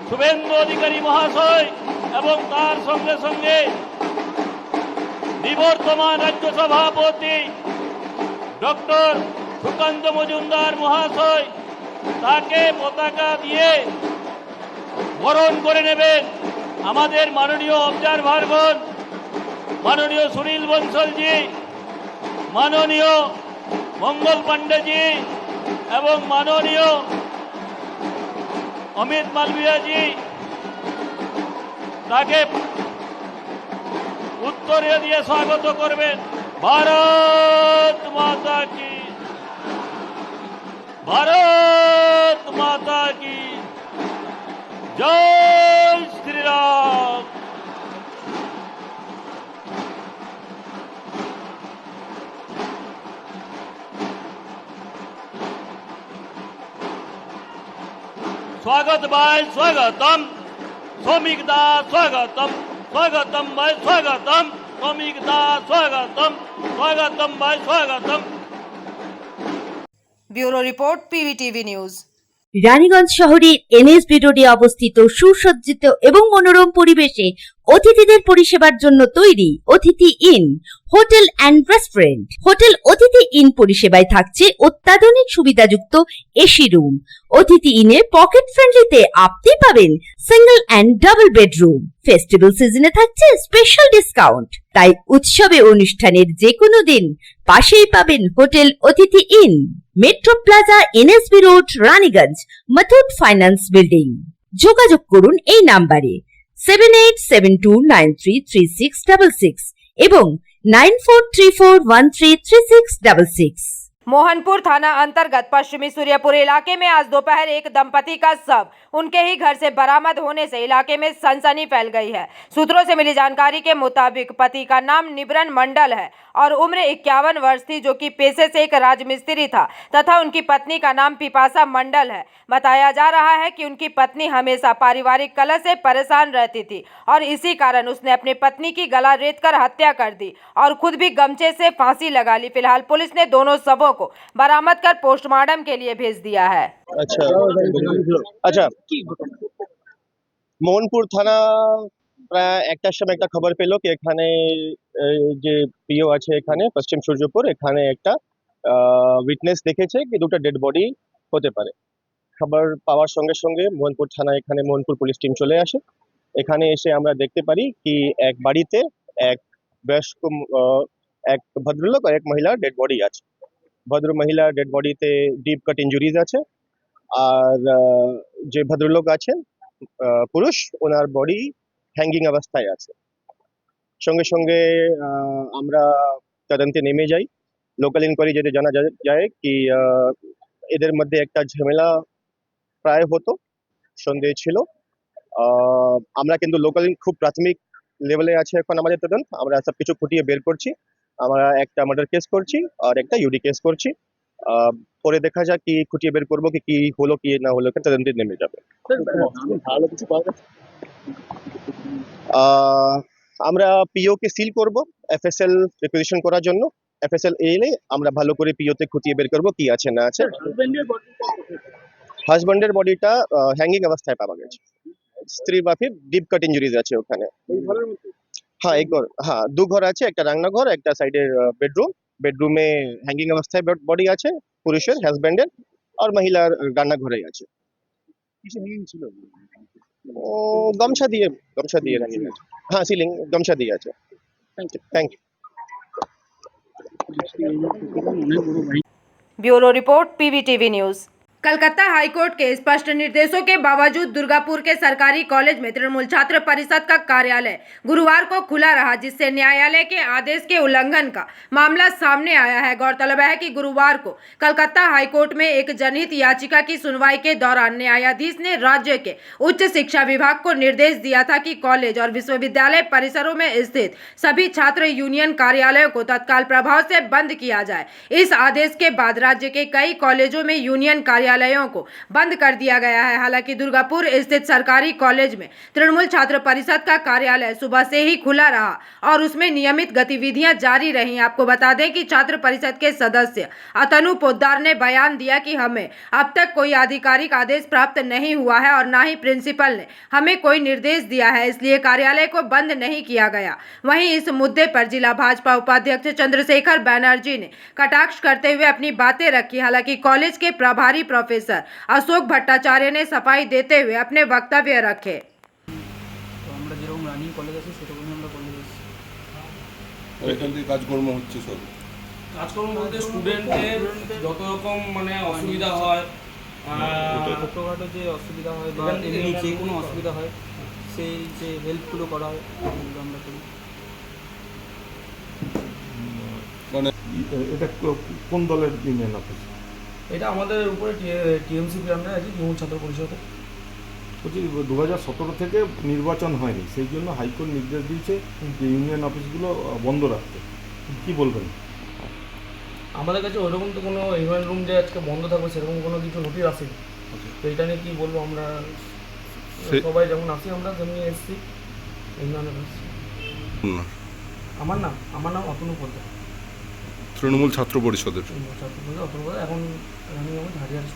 শুভেন্দু অধিকারী মহাশয় এবং তার সঙ্গে সঙ্গে নিবর্তমান রাজ্য সভাপতি ডক্টর সুকান্ত মজুমদার মহাশয়। তাকে পতাকা দিয়ে বরণ করে নেবেন আমাদের মাননীয় অবজারভারগণ, মাননীয় সুনীল বনসলজি, মাননীয় মঙ্গল পান্ডেজি এবং মাননীয় অমিত মালভিয়াজি। তাকে উত্তরে দিয়ে স্বাগত করবেন। ভারত মাতা কি, ভারত মাতা কি জয় শ্রীরাম। स्वागत भाई स्वागतम, श्रमिक दा स्वागतम, स्वागतम भाई स्वागतम, श्रमिक दा स्वागतम, स्वागतम भाई स्वागतम। Bureau report, PVTV news. Raniganj শহরের এনএসবি রোডে অবস্থিত সুসজ্জিত এবং মনোরম পরিবেশে অতিথিদের পরিষেবার জন্য তৈরি অতিথি in hotel and restaurant. Hotel অতিথি ইন পরিষেবায় থাকছে অত্যাধুনিক সুবিধাযুক্ত এসি রুম। অতিথি ইনে পকেট ফ্রেন্ডলিতে আপনি পাবেন single and double bedroom. Festival সিজনে থাকছে স্পেশাল ডিসকাউন্ট। তাই উৎসবে অনুষ্ঠানের যে কোনো দিন পাশেই পাবেন হোটেল অতিথি in, metro plaza, NSB road, Raniganj, Muthoot finance building. যোগাযোগ করুন এই নাম্বারে 7872933666 এবং 9434133666। मोहनपुर थाना अंतर्गत पश्चिमी सूर्यपुर इलाके में आज दोपहर एक दंपति का शव उनके ही घर से बरामद होने से इलाके में सनसनी फैल गई है। सूत्रों से मिली जानकारी के मुताबिक पति का नाम निब्रन मंडल है और उम्र 51 वर्ष थी, जो कि पेशे से एक राजमिस्त्री था, तथा उनकी पत्नी का नाम पिपासा मंडल है। बताया जा रहा है कि उनकी पत्नी हमेशा पारिवारिक कलह से परेशान रहती थी और इसी कारण उसने अपनी पत्नी की गला रेतकर हत्या कर दी और खुद भी गमछे से फांसी लगा ली। फिलहाल पुलिस ने दोनों शवों को बरामद कर पोस्टमार्टम के लिए भेज दिया है। আচ্ছা আচ্ছা, মোহনপুর থানা প্রায় একটার সময় একটা খবর পেলো কি এখানে যে পিও আছে এখানে পশ্চিম সূর্যপুর, এখানে একটা উইটনেস দেখেছে কি দুটো ডেড বডি হতে পারে। খবর পাওয়ার সঙ্গে সঙ্গে মোহনপুর থানা, এখানে মোহনপুর পুলিশ টিম চলে আসে। এখানে এসে আমরা দেখতে পারি কি এক বাড়িতে এক বয়স্ক এক ভদ্রলোক আর এক মহিলার ডেড বডি আছে। ভদ্র মহিলার ডেড বডিতে ডিপ কাট ইঞ্জুরিজ আছে, আর যে ভদ্রলোক আছেন পুরুষ, ওনার বডি হ্যাঙ্গিং অবস্থায় আছে। সঙ্গে সঙ্গে আমরা তদন্তে নেমে যাই। লোকাল ইনকোয়ারি যেটা জানা যায় কি এদের মধ্যে একটা ঝামেলা প্রায় হতো, সন্দেহ ছিল। আমরা কিন্তু লোকাল খুব প্রাথমিক লেভেলে আছে এখন আমাদের তদন্ত। আমরা সব কিছু খুঁটিয়ে বের করছি। আমরা একটা মার্ডার কেস করছি আর একটা ইউডি কেস করছি। পরে দেখা যাক কি খুঁটিয়ে বের করবো, কি হলো কি না হলো, তদন্তে নেমে যাবে। আমরা পিও কে সিল করব এফএসএল রিকুইজিশন করার জন্য। এফএসএল এলে আমরা ভালো করে পিওতে খুঁটিয়ে বের করবো কি আছে না আছে। হাজব্যান্ডের বডিটা হ্যাঙ্গিং অবস্থায় পাওয়া গেছে। স্ত্রী বাফি ডিপ কাট ইঞ্জুরিজ আছে ওখানে। হ্যাঁ, এক ঘর, হ্যাঁ 2 ঘর আছে, একটা রান্নাঘর, একটা সাইডের বেডরুম। বেডরুমে হ্যাঙ্গিং অবস্থায় বডি আছে পুরুষের, হাজব্যান্ডের, আর মহিলার রান্নাঘরে আছে। ও গামছা দিয়ে হ্যাঙ্গিং আছে। হ্যাঁ, সিলিং গামছা দিয়ে আছে। Thank you. Bureau report PVTV news. Calcutta high court के स्पष्ट निर्देशों के बावजूद दुर्गापुर के सरकारी कॉलेज में तृणमूल छात्र परिषद का कार्यालय गुरुवार को खुला रहा, जिससे न्यायालय के आदेश के उल्लंघन का मामला सामने आया है। गौरतलब है कि गुरुवार को कलकत्ता हाईकोर्ट में एक जनहित याचिका की सुनवाई के दौरान न्यायाधीश ने राज्य के उच्च शिक्षा विभाग को निर्देश दिया था कि कॉलेज और विश्वविद्यालय परिसरों में स्थित सभी छात्र यूनियन कार्यालयों को तत्काल प्रभाव से बंद किया जाए। इस आदेश के बाद राज्य के कई कॉलेजों में यूनियन कार्यालयों को बंद कर दिया गया है। हालांकि दुर्गापुर स्थित सरकारी कॉलेज में तृणमूल छात्र परिषद का कार्यालय सुबह से ही खुला रहा और उसमें नियमित गतिविधियां जारी रही। आपको बता दें कि छात्र परिषद के सदस्य अतनु पोद्दार ने बयान दिया कि हमें अब तक कोई आधिकारिक आदेश प्राप्त नहीं हुआ है और न ही प्रिंसिपल ने हमें कोई निर्देश दिया है, इसलिए कार्यालय को बंद नहीं किया गया। वहीं इस मुद्दे पर जिला भाजपा उपाध्यक्ष चंद्रशेखर बैनर्जी ने कटाक्ष करते हुए अपनी बातें रखी। हालांकि कॉलेज के प्रभारी प्रोफेसर अशोक भट्टाचार्य ने सफाई देते हुए अपने वक्तव्य रखे। এখান থেকে কাজকর্ম হচ্ছে সব কাজকর্ম বলতে স্টুডেন্টদের যত রকম মানে অসুবিধা হয়, ছোটোখাটো যে অসুবিধা হয় বা এমনি যে কোনো অসুবিধা হয় সেই যে হেল্পগুলো করা হয় সেগুলো আমরা করি। মানে এটা কোন দলের ইউনিয়ন অফিস? এটা আমাদের উপরে টিএমসিপি আমরা আছি, তৃণমূল ছাত্র পরিষদে। বলছি 2017 থেকে নির্বাচন হয়নি, সেই জন্য হাইকোর্ট নির্দেশ দিয়েছে যে ইউনিয়ন অফিসগুলো বন্ধ রাখতে। কি বলবেন? আমাদের কাছে ওইরকম তো কোনো ইউনিয়ন রুম যে আজকে বন্ধ থাকবে সেরকম কোনো কিছু নোটিশ আসেনি। তো এটা নিয়ে কী বলবো, আমরা সবাই যেমন আসি আমরা তেমনি এসেছি ইউনিয়নের কাছে। আমার নাম অতনু পোদ্দার, তৃণমূল ছাত্র পরিষদের ছাত্র পরিষদ অতনু পোদ্দার। এখন রানিং আমার ঝাড়িয়ার।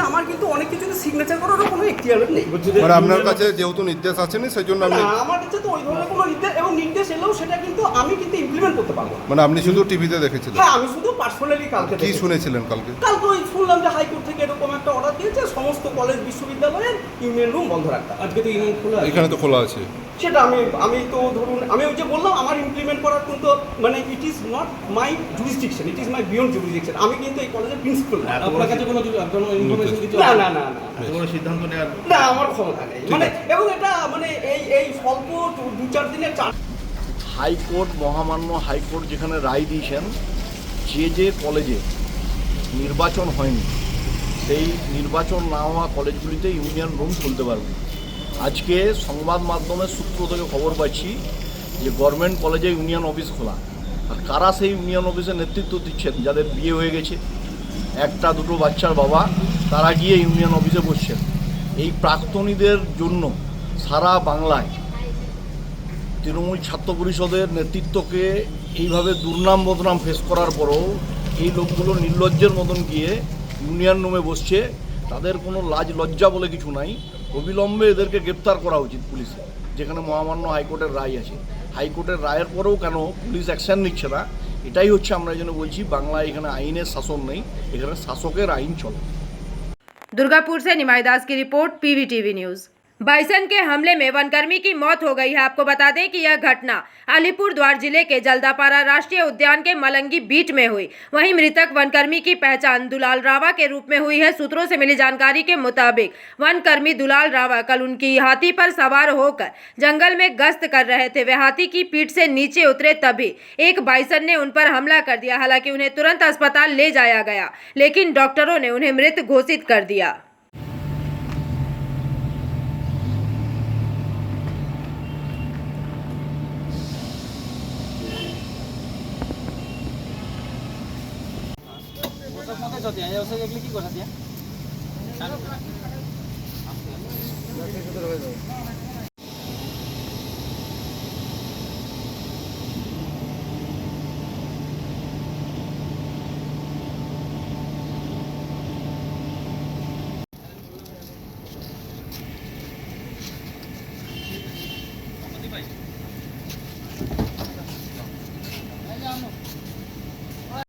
আমার কিন্তু অনেক কিছুতে সিগনেচার করারও কোনো এখতিয়ার নেই। মানে আপনার কাছে যেহেতু নির্দেশ আসেনি সেই জন্য আপনি, আমার কাছে তো ওই ধরনের কোনো নির্দেশ এবং নির্দেশ এলেও সেটা কিন্তু আমি কিন্তু ইমপ্লিমেন্ট করতে পারবো না। মানে আপনি শুধু টিভিতে দেখেছিলেন? হ্যাঁ, আমি শুধু পার্সোনালি কালকে কি শুনেছিলেন কালকে? কালকে ওই শুনলাম যে হাইকোর্ট থেকে এরকম একটা অর্ডার দিয়েছে সমস্ত কলেজ বিশ্ববিদ্যালয়ের ইউনিয়ন রুম বন্ধ রাখতে। আজকে তো ইউনিয়ন খোলা, এখানে তো খোলা আছে। সেটা আমি তো ধরুন আমি ওই যে বললাম আমার ইমপ্লিমেন্ট করার কিন্তু মানে it is not my jurisdiction, it is my beyond jurisdiction. আমি কিন্তু এই কলেজের প্রিন্সিপাল। আপনার কাছে কোনো ইনফরমেশন কিছু? না কোনো সিদ্ধান্ত নেওয়ার না আমার ক্ষমতা নেই। মানে এবং এটা মানে এই স্বল্প 2-4 দিনের হাইকোর্ট, মহামান্য হাইকোর্ট যেখানে রায় দিয়েছেন যে কলেজে নির্বাচন হয়নি সেই নির্বাচন না হওয়া কলেজগুলিতে ইউনিয়ন রুম খুলতে পারবে। আজকে সংবাদ মাধ্যমের সূত্র থেকে খবর পাচ্ছি যে গভর্নমেন্ট কলেজে ইউনিয়ন অফিস খোলা। আর কারা সেই ইউনিয়ন অফিসের নেতৃত্ব দিচ্ছেন? যাদের বিয়ে হয়ে গেছে, 1-2 বাচ্চার বাবা, তারা গিয়ে ইউনিয়ন অফিসে বসছেন। এই প্রাক্তনীদের জন্য সারা বাংলায় তৃণমূল ছাত্র পরিষদের নেতৃত্বকে এইভাবে দুর্নাম বদনাম ফেস করার পরও এই লোকগুলো নির্লজ্জের মতন গিয়ে ইউনিয়ন রুমে বসছে। তাদের কোনো লাজ লজ্জা বলে কিছু নাই। অবিলম্বে এদেরকে গ্রেপ্তার করা উচিত পুলিশে, যেখানে মহামান্য হাইকোর্টের রায় আছে। হাইকোর্টের রায়ের পরেও কেন পুলিশ অ্যাকশন নিচ্ছে না? এটাই হচ্ছে আমরা যেন বলছি বাংলায় এখানে আইনের শাসন নেই, এখানে শাসকের আইন চলে। दुर्गापुर से निमाई दास की रिपोर्ट, पीवीटीवी न्यूज। बाइसन के हमले में वनकर्मी की मौत हो गई है। आपको बता दें कि यह घटना अलीपुरद्वार जिले के जल्दापारा राष्ट्रीय उद्यान के मलंगी बीट में हुई। वहीं मृतक वनकर्मी की पहचान दुलाल रावा के रूप में हुई है। सूत्रों से मिली जानकारी के मुताबिक वनकर्मी दुलाल रावा कल उनकी हाथी पर सवार होकर जंगल में गश्त कर रहे थे। वे हाथी की पीठ से नीचे उतरे तभी एक बाइसन ने उन पर हमला कर दिया। हालांकि उन्हें तुरंत अस्पताल ले जाया गया, लेकिन डॉक्टरों ने उन्हें मृत घोषित कर दिया।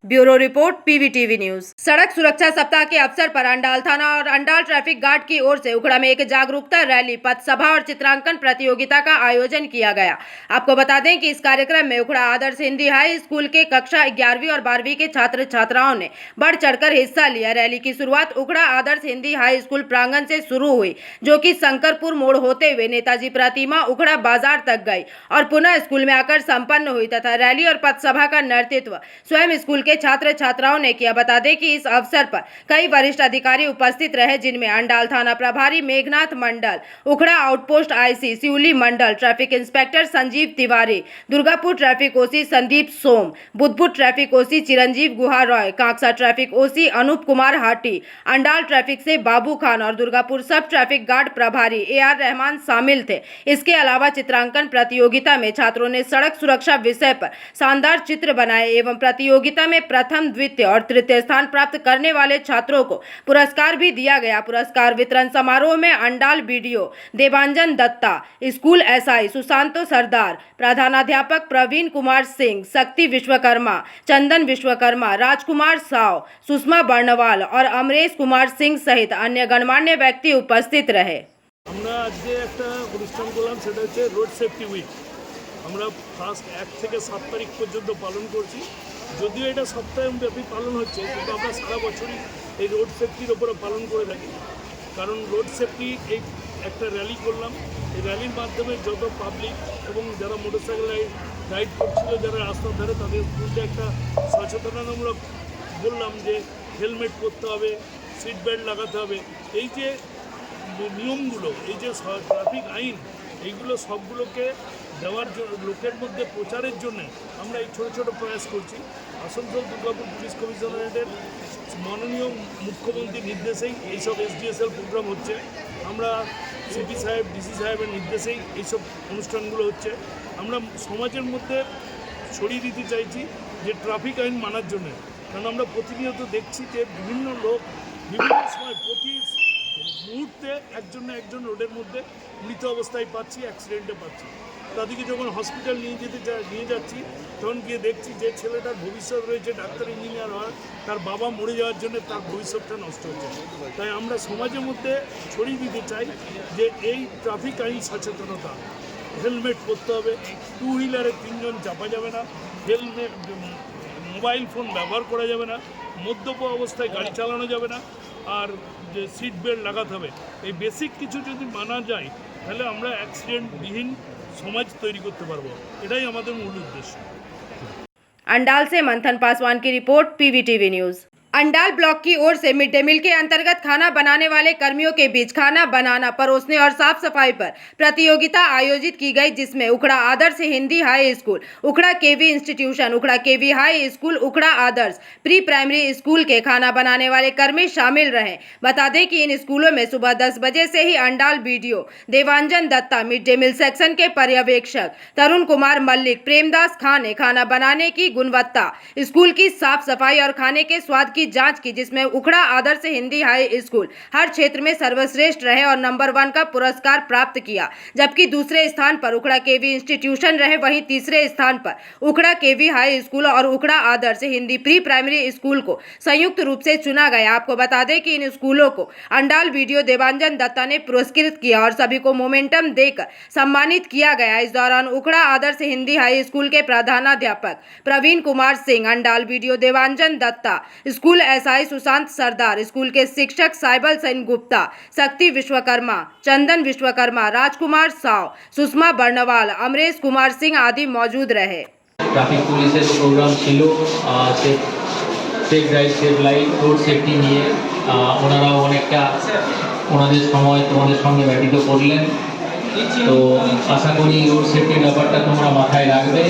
Bureau report PVTV news. सड़क सुरक्षा सप्ताह के अवसर पर अंडाल थाना और अंडाल ट्रैफिक गार्ड की ओर से उखड़ा में एक जागरूकता रैली, पथ सभा और चित्रांकन प्रतियोगिता का आयोजन किया गया। आपको बता दें कि इस कार्यक्रम में उखड़ा आदर्श हिंदी हाई स्कूल के कक्षा 11वीं और 12वीं के छात्र छात्राओं ने बढ़ चढ़कर हिस्सा लिया। रैली की शुरुआत उखड़ा आदर्श हिंदी हाई स्कूल प्रांगण से शुरू हुई, जो कि शंकरपुर मोड़ होते हुए नेताजी प्रतिमा उखड़ा बाजार तक गई और पुनः स्कूल में आकर संपन्न हुई तथा रैली और पथ सभा का नेतृत्व स्वयं स्कूल के छात्र छात्राओं ने किया। बता दें कि इस अवसर पर कई वरिष्ठ अधिकारी उपस्थित रहे, जिनमें अंडाल थाना प्रभारी Meghnath Mondal, Ukhra outpost IC Siuli Mondal, traffic inspector Sanjeev Tiwari, Durgapur traffic OC Sandeep Som, Budhpur traffic OC Chiranjeev Guha Roy, Kanksa traffic OC Anup Kumar Hati, Andal traffic से बाबू खान और दुर्गापुर सब ट्रैफिक गार्ड प्रभारी AR रहमान शामिल थे। इसके अलावा चित्रांकन प्रतियोगिता में छात्रों ने सड़क सुरक्षा विषय पर शानदार चित्र बनाए एवं प्रतियोगिता में प्रथम, द्वितीय और तृतीय स्थान प्राप्त करने वाले छात्रों को पुरस्कार भी दिया गया। पुरस्कार वितरण समारोह में Andal BDO Debanjan Dutta, school SI Sushanto Sardar, प्रधानाध्यापक प्रवीण कुमार सिंह, शक्ति विश्वकर्मा, चंदन विश्वकर्मा, राजकुमार साव, सुषमा बर्णवाल और अमरेश कुमार सिंह सहित अन्य गणमान्य व्यक्ति उपस्थित रहे। আমরা আজকে একটা অনুষ্ঠান করলাম, সেটা হচ্ছে রোড সেফটি উইক। আমরা ফার্স্ট 1 থেকে 7 তারিখ পর্যন্ত পালন করছি। যদিও এটা সপ্তাহব্যাপী পালন হচ্ছে, কিন্তু আমরা সারা বছরই এই রোড সেফটির ওপরে পালন করে থাকি। কারণ রোড সেফটি এই একটা র্যালি করলাম, এই র্যালির মাধ্যমে যত পাবলিক এবং যারা মোটরসাইকেল রাইড করছিল, যারা রাস্তার ধারে, তাদের মধ্যে একটা সচেতনতামূলক বললাম যে হেলমেট পরতে হবে, সিট বেল্ট লাগাতে হবে। এই যে নিয়মগুলো, এই যে ট্রাফিক আইন, এইগুলো সবগুলোকে দেওয়ার জন্য, লোকের মধ্যে প্রচারের জন্য আমরা এই ছোটো ছোটো প্রয়াস করছি। আসানসোল দুর্গাপুর পুলিশ কমিশনারেটের মাননীয় মুখ্যমন্ত্রীর নির্দেশেই এইসব SDSL প্রোগ্রাম হচ্ছে। আমরা CP সাহেব, DC সাহেবের নির্দেশেই এইসব অনুষ্ঠানগুলো হচ্ছে। আমরা সমাজের মধ্যে ছড়িয়ে দিতে চাইছি যে ট্রাফিক আইন মানার জন্য। কারণ আমরা প্রতিনিয়ত দেখছি যে বিভিন্ন লোক বিভিন্ন সময় প্রতি মুহূর্তে একজন না একজন রোডের মধ্যে মৃত অবস্থায় পাচ্ছি, অ্যাক্সিডেন্টে পাচ্ছি। তাদেরকে যখন হসপিটাল নিয়ে যাচ্ছি, তখন গিয়ে দেখছি যে ছেলেটার ভবিষ্যৎ রয়েছে ডাক্তার ইঞ্জিনিয়ার হওয়ার, তার বাবা মরে যাওয়ার জন্য তার ভবিষ্যৎটা নষ্ট হচ্ছে। তাই আমরা সমাজের মধ্যে ছড়িয়ে দিতে চাই যে এই ট্রাফিক আইন সচেতনতা, হেলমেট পরতে হবে, 2 হুইলারে 3 জন চাপা যাবে না, হেলমেট, মোবাইল ফোন ব্যবহার করা যাবে না, মদ্যপ অবস্থায় গাড়ি চালানো যাবে না, আর যে সিট বেল্ট লাগাতে হবে। এই বেসিক কিছু যদি মানা যায়, তাহলে আমরা অ্যাক্সিডেন্টবিহীন সমাজ তৈরি করতে পারবো। এটাই আমাদের মূল উদ্দেশ্য। अंडाल से मंथन पासवान की report, PVTV news. Andal block की ओर से मिड डे मील के अंतर्गत खाना बनाने वाले कर्मियों के बीच खाना बनाना, परोसने और साफ सफाई पर प्रतियोगिता आयोजित की गई, जिसमें Ukhra Adarsh Hindi high school, Ukhra KV institution, Ukhra KV high school, Ukhra Adarsh pre primary school के खाना बनाने वाले कर्मी शामिल रहे। बता दें कि इन स्कूलों में सुबह 10 बजे से ही Andal BDO Debanjan Dutta, mid day meal section के पर्यवेक्षक तरुण कुमार मल्लिक, प्रेमदास खान ने खाना बनाने की गुणवत्ता, स्कूल की साफ सफाई और खाने के स्वाद की जांच की, जिसमें उखड़ा आदर्श हिंदी हाई स्कूल हर क्षेत्र में सर्वश्रेष्ठ रहे और नंबर 1 का पुरस्कार प्राप्त किया, जबकि दूसरे स्थान पर उखड़ा केवी इंस्टीट्यूशन रहे। वहीं तीसरे स्थान पर उखड़ा केवी हाई स्कूल और उखड़ा Adarsh Hindi pre primary school को संयुक्त रूप से चुना गया। आपको बता दें कि इन स्कूलों को अंडाल वीडियो देवांजन दत्ता ने पुरस्कृत किया और सभी को मोमेंटम देकर सम्मानित किया गया। इस दौरान उखड़ा आदर्श हिंदी हाई स्कूल के प्रधानाध्यापक Pravin Kumar Singh, Andal video Debanjan Dutta, school SI Sushant Sardar, school के शिक्षक साइबल सेन गुप्ता, शक्ति विश्वकर्मा, चंदन विश्वकर्मा, राजकुमार साव, सुषमा बर्णवाल, अमरेश कुमार सिंह आदि मौजूद रहे। ট্রাফিক পুলিশের প্রোগ্রাম ছিল safe drive safe life road safety নিয়ে। ওনারাও অনেকটা ওনাদের সময় তোমাদের সঙ্গে ব্যতীত করলেন। তো আশা করি রোড সেফটির ব্যাপারটা তোমরা মাথায় রাখবে।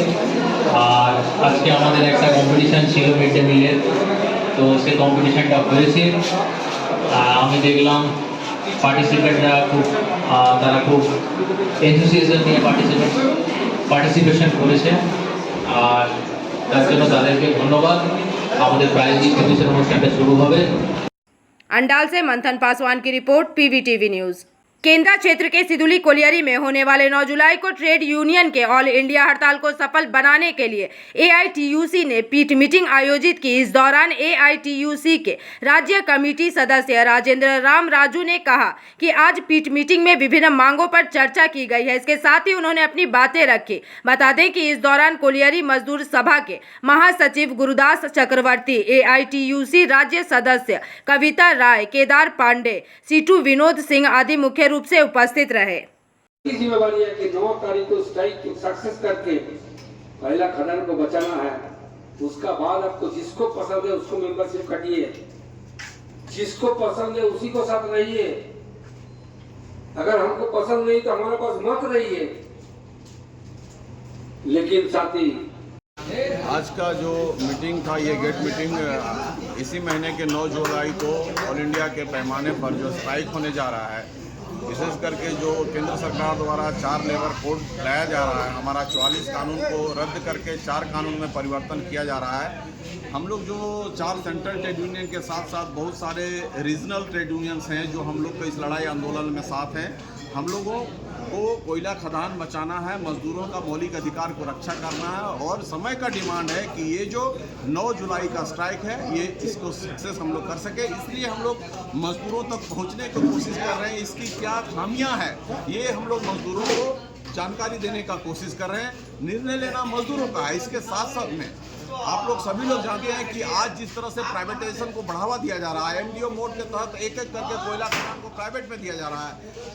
আর আজকে আমাদের একটা কম্পিটিশান ছিল মিড ডে মিলের, তো সেই কম্পিটিশানটা হয়েছে। আমি দেখলাম পার্টিসিপেন্টরা তারা খুব এনথুসিয়াজম নিয়ে পার্টিসিপেশন করেছে, আর তার জন্য তাদেরকে ধন্যবাদ। আমাদের প্রাইজ ডিস্ট্রিবিউশন অনুষ্ঠানটা শুরু হবে। अंडाल से मंथन पासवान की रिपोर्ट, पीवीटीवी न्यूज। केंद्रा क्षेत्र के सिदुली कोलियरी में होने वाले 9 जुलाई को ट्रेड यूनियन के ऑल इंडिया हड़ताल को सफल बनाने के लिए एआईटीयूसी ने पीट मीटिंग आयोजित की। इस दौरान एआईटीयूसी के राज्य कमेटी सदस्य राजेंद्र राम राजू ने कहा कि आज पीट मीटिंग में विभिन्न मांगों पर चर्चा की गई है। इसके साथ ही उन्होंने अपनी बातें रखी। बता दें कि इस दौरान कोलियरी मजदूर सभा के महासचिव गुरुदास चक्रवर्ती, एआईटीयूसी राज्य सदस्य कविता राय, केदार पांडे, सीटू विनोद सिंह आदि मुख्य रूप से उपस्थित रहे। जिम्मेवारी है कि 9 तारीख को स्ट्राइक सक्सेस करके पहला खदान को बचाना है। उसका बाद आपको जिसको पसंद है उसको मेंबरशिप काटिए, जिसको पसंद है उसी को साथ रहिए। अगर हमको पसंद नहीं तो हमारे पास मत रहिए। लेकिन साथी आज का जो मीटिंग था, ये गेट मीटिंग इसी महीने के 9 जुलाई को ऑल इंडिया के पैमाने पर जो स्ट्राइक होने जा रहा है, विशेष करके जो केंद्र सरकार द्वारा 4 लेबर कोड लाया जा रहा है, हमारा 44 कानून को रद्द करके 4 कानून में परिवर्तन किया जा रहा है। हम लोग जो 4 सेंट्रल ट्रेड यूनियन के साथ साथ बहुत सारे रीजनल ट्रेड यूनियंस हैं जो हम लोग को इस लड़ाई आंदोलन में साथ हैं। हम लोगों को कोयला खदान बचाना है, मजदूरों का मौलिक अधिकार को रक्षा करना है और समय का डिमांड है कि ये जो 9 जुलाई का स्ट्राइक है ये इसको सक्सेस हम लोग कर सके। इसलिए हम लोग मजदूरों तक पहुंचने की कोशिश कर रहे हैं। इसकी क्या खामियां हैं ये हम लोग मजदूरों को जानकारी देने का कोशिश कर रहे हैं। निर्णय लेना मजदूरों का है। इसके साथ साथ में आप लोग सभी लोग जानते हैं कि आज जिस तरह से प्राइवेटाइजेशन को बढ़ावा दिया जा रहा है, एमडीओ मोड के तहत एक एक करके कोयला खदान को प्राइवेट में दिया जा रहा है।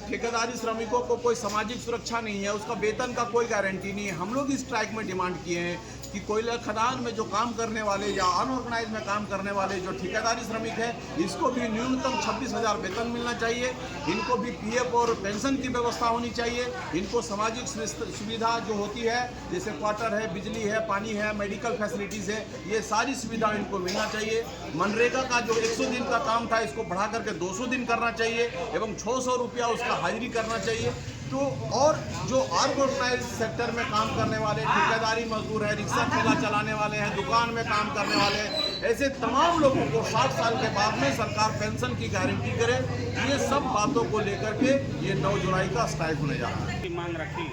ठेकेदारी श्रमिकों को कोई सामाजिक सुरक्षा नहीं है, उसका वेतन का कोई गारंटी नहीं है। हम लोग इस स्ट्राइक में डिमांड किए हैं कि कोयला खदान में जो काम करने वाले या अनऑर्गेनाइज में काम करने वाले जो ठेकेदारी श्रमिक है, इसको भी न्यूनतम 26,000 वेतन मिलना चाहिए। इनको भी पीएफ और पेंशन की व्यवस्था होनी चाहिए। इनको सामाजिक सुविधा जो होती है जैसे क्वार्टर है, बिजली है, पानी है, मेडिकल फैसिलिटीज है, ये सारी सुविधा इनको मिलना चाहिए। मनरेगा का जो 100 दिन का काम था इसको बढ़ा करके 200 दिन करना चाहिए एवं 600 रुपया उसका हाजिरी करना चाहिए। तो और जो ऑर्गेनाइज सेक्टर में काम करने वाले ठेकेदारी मजदूर है, रिक्शा ठेला चलाने वाले हैं, दुकान में काम करने वाले हैं, ऐसे तमाम लोगों को 60 साल के बाद में सरकार पेंशन की गारंटी करे। ये सब बातों को लेकर के ये 9 जुलाई का स्ट्राइक होने जा रहा है। मांग रखी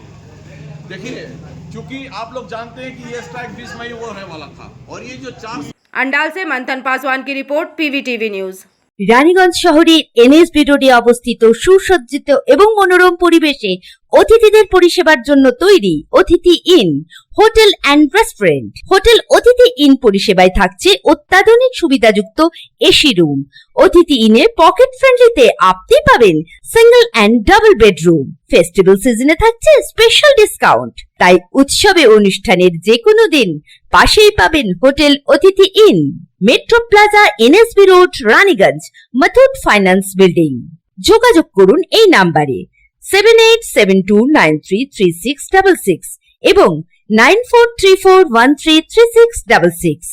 देखिए, चूंकि आप लोग जानते हैं कि ये स्ट्राइक 20 मई को होने वाला था और ये जो 4 अंडाल से मंथन पासवान की रिपोर्ट, पीवीटीवी न्यूज। রানীগঞ্জ শহরের এনএসবি রোডে অবস্থিত সুসজ্জিত এবং মনোরম পরিবেশে অতিথিদের পরিষেবার জন্য তৈরি অতিথি in hotel and restaurant. Hotel অতিথি ইন পরিষেবায় থাকছে অত্যাধুনিক সুবিধাযুক্ত এসি রুম। অতিথি ইনে পকেট ফ্রেন্ডলিতে আপনি পাবেন single and double bedroom. Festival সিজনে থাকছে স্পেশাল ডিসকাউন্ট। তাই উৎসবে অনুষ্ঠানের যে কোনো দিন পাশেই পাবেন হোটেল অতিথি in, metro plaza, NSB road, Raniganj, Muthoot finance building. যোগাযোগ করুন এই নাম্বারে 7872933666 এবং 9434133666।